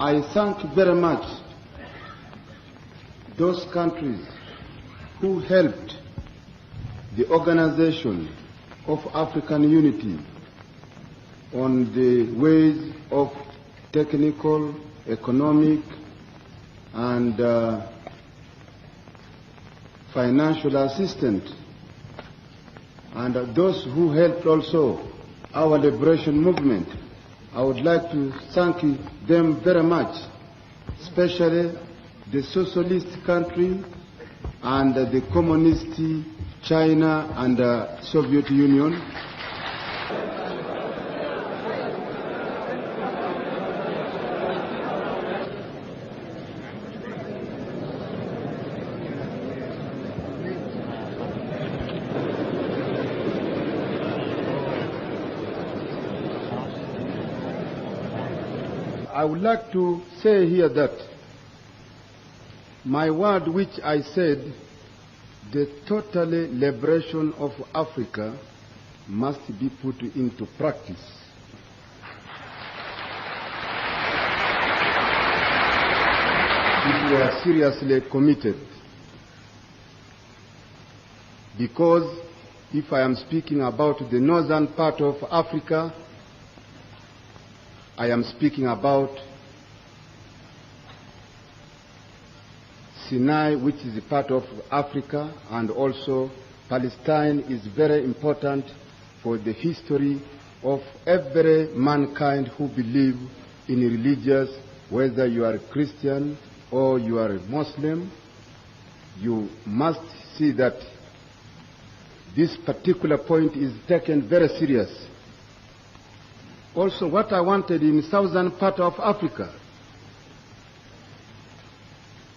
I thank very much those countries who helped the Organization of African Unity on the ways of technical, economic, and financial assistance, and those who helped also our liberation movement. I would like to thank them very much, especially the socialist country and the communist China and the Soviet Union. I would like to say here that my word which I said, the total liberation of Africa must be put into practice. If we are seriously committed. Because if I am speaking about the northern part of Africa, I am speaking about Sinai, which is a part of Africa, and also Palestine is very important for the history of every mankind who believe in religious, whether you are a Christian or you are a Muslim. You must see that this particular point is taken very serious. Also, what I wanted in southern part of Africa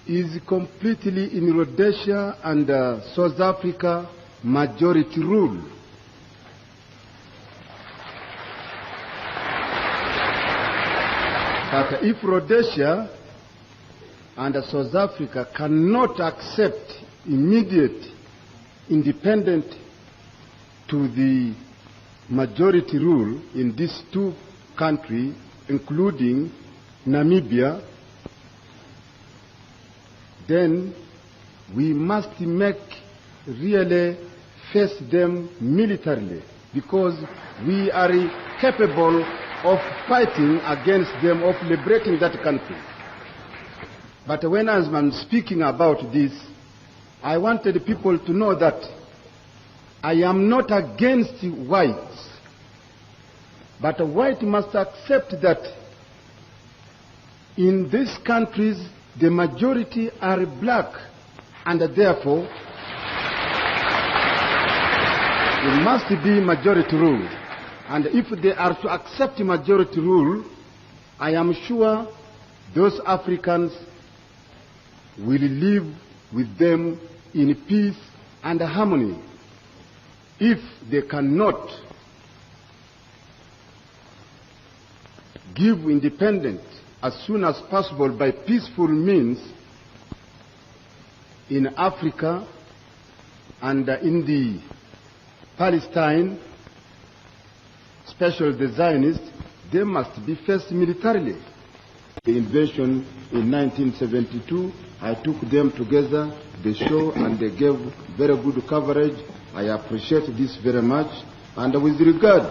is completely in Rhodesia and South Africa majority rule. But if Rhodesia and South Africa cannot accept immediate independent to the majority rule in these two countries, including Namibia, then we must really face them militarily, because we are capable of fighting against them, of liberating that country. But when I'm speaking about this, I wanted people to know that I am not against whites, but white must accept that in these countries the majority are black, and therefore it must be majority rule. And if they are to accept majority rule, I am sure those Africans will live with them in peace and harmony. If they cannot give independence as soon as possible by peaceful means in Africa and in the Palestine, especially the Zionists, they must be faced militarily. The invasion in 1972, I took them together, the show, and they gave very good coverage. I appreciate this very much. And with regard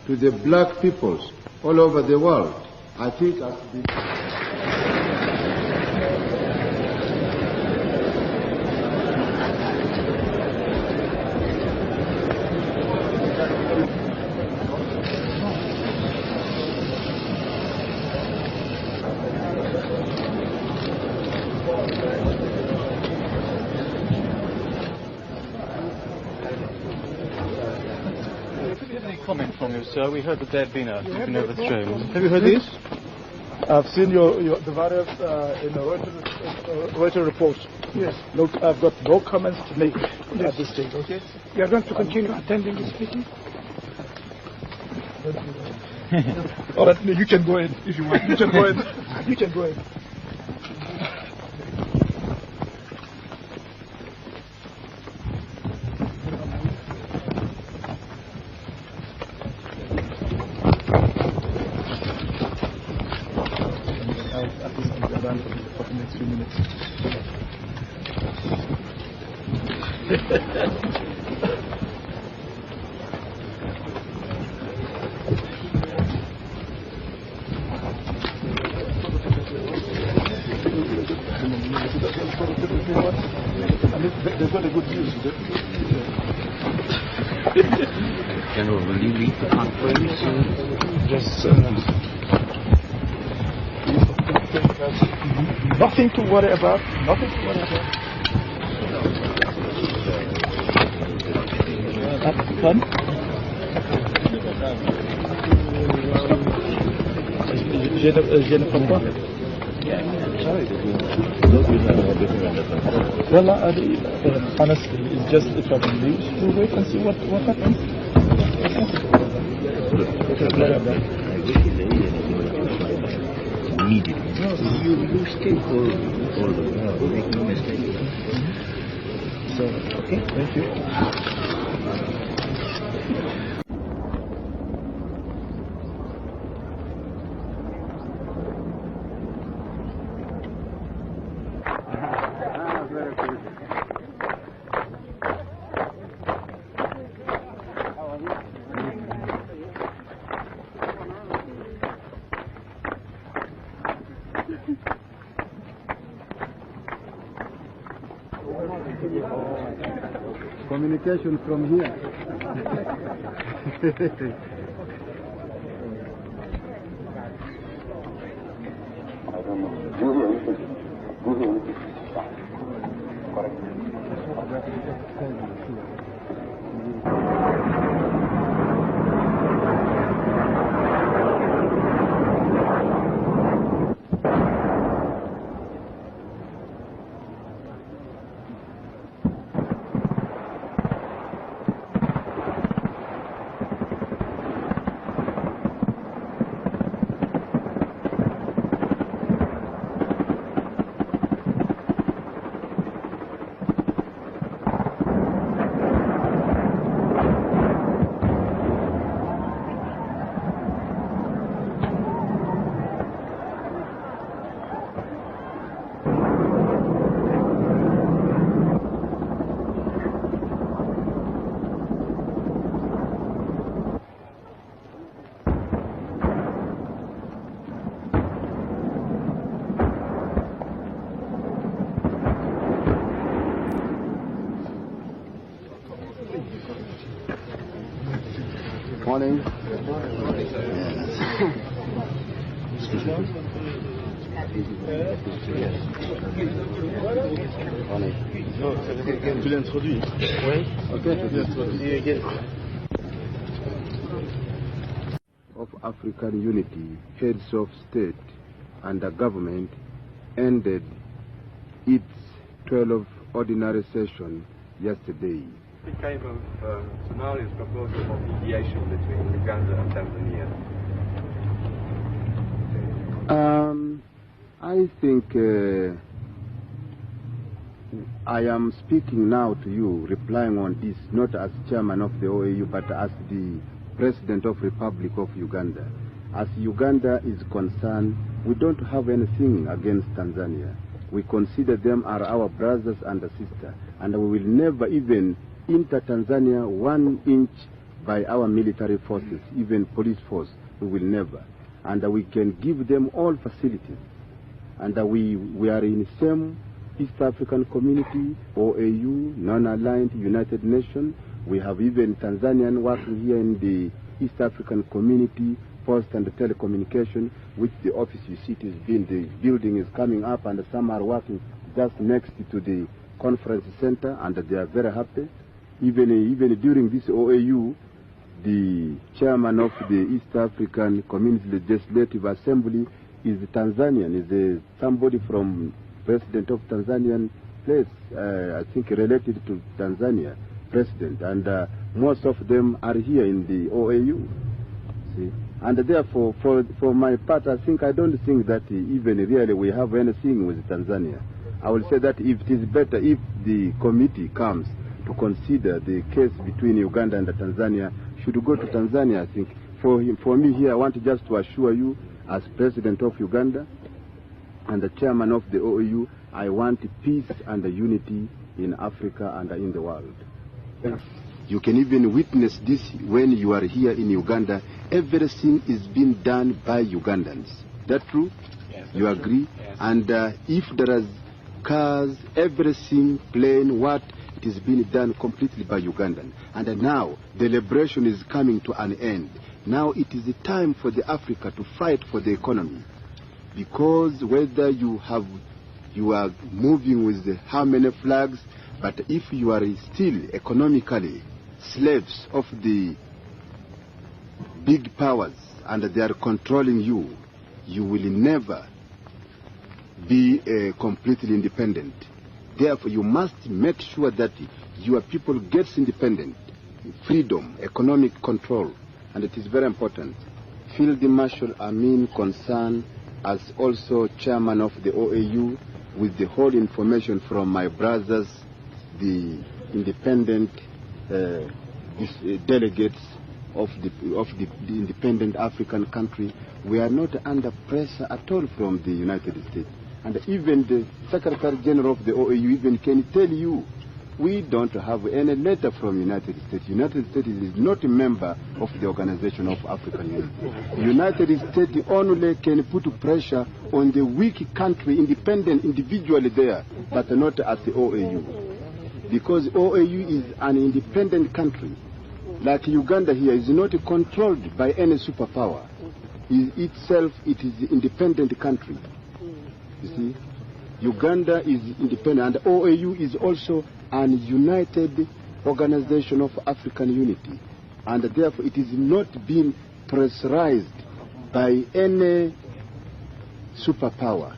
to the black peoples all over the world, I think as the comment from you, sir. We heard that there had been an overthrown. Have you heard this? I've seen the various in the Reuters report. Yes. Look, I've got no comments to make at this stage. Okay. You are going to continue attending this meeting? All right, you can go in if you want. You can go in. You can go in. Sudan for the next few minutes. They've got a good news. General, will you lead the conference? Just nothing to worry about. Nothing to worry about. Fun? Je ne comprends pas. Well, honestly, it's just if I believe, we'll wait and see what happens. Immediately. You stay for all the while, make no mistake. So, okay, thank you. Communication from here. Morning. Tu l'introduis? Oui. Okay. Of African unity, heads of state and the government ended its 12th ordinary session yesterday. It came of Somalia's proposal of mediation between Uganda and Tanzania. I think I am speaking now to you, replying on this, not as chairman of the OAU, but as the President of Republic of Uganda. As Uganda is concerned, we don't have anything against Tanzania. We consider them are our brothers and sisters, and we will never even enter Tanzania 1 inch by our military forces, even police force. We will never. And we can give them all facilities. And we are in the same East African community, OAU, non-aligned United Nations. We have even Tanzanian working here in the East African community, post and telecommunication, which the office you see is being, the building is coming up, and some are working just next to the conference center, and they are very happy. Even during this OAU, the chairman of the East African Community Legislative Assembly is Tanzanian, is somebody from President of Tanzanian place, I think related to Tanzania President, and most of them are here in the OAU. See? And therefore, for my part, I don't think that even really we have anything with Tanzania. I will say that if it is better if the committee comes to consider the case between Uganda and Tanzania, should go to Tanzania. I think for me here, I want just to assure you, as President of Uganda, and the chairman of the OAU, I want peace and unity in Africa and in the world. You can even witness this when you are here in Uganda. Everything is being done by Ugandans. That true? Yes. You agree? Yes. And if there is cars, everything, plane, what, it is being done completely by Ugandan. And now the liberation is coming to an end. Now it is the time for the Africa to fight for the economy. Because whether you are moving with how many flags, but if you are still economically slaves of the big powers and they are controlling you, you will never be completely independent. Therefore, you must make sure that your people gets independent, freedom, economic control, and it is very important. Field Marshal Amin concerned as also chairman of the OAU with the whole information from my brothers, the independent delegates of the independent African country. We are not under pressure at all from the United States. And even the Secretary General of the OAU even can tell you, we don't have any letter from United States. United States is not a member of the Organization of African Unity. United States only can put pressure on the weak country, independent individually there, but not as the OAU. Because OAU is an independent country. Like Uganda here is not controlled by any superpower. Itself, it is an independent country. You see, Uganda is independent, and OAU is also an united organization of African unity, and therefore it is not being pressurized by any superpower.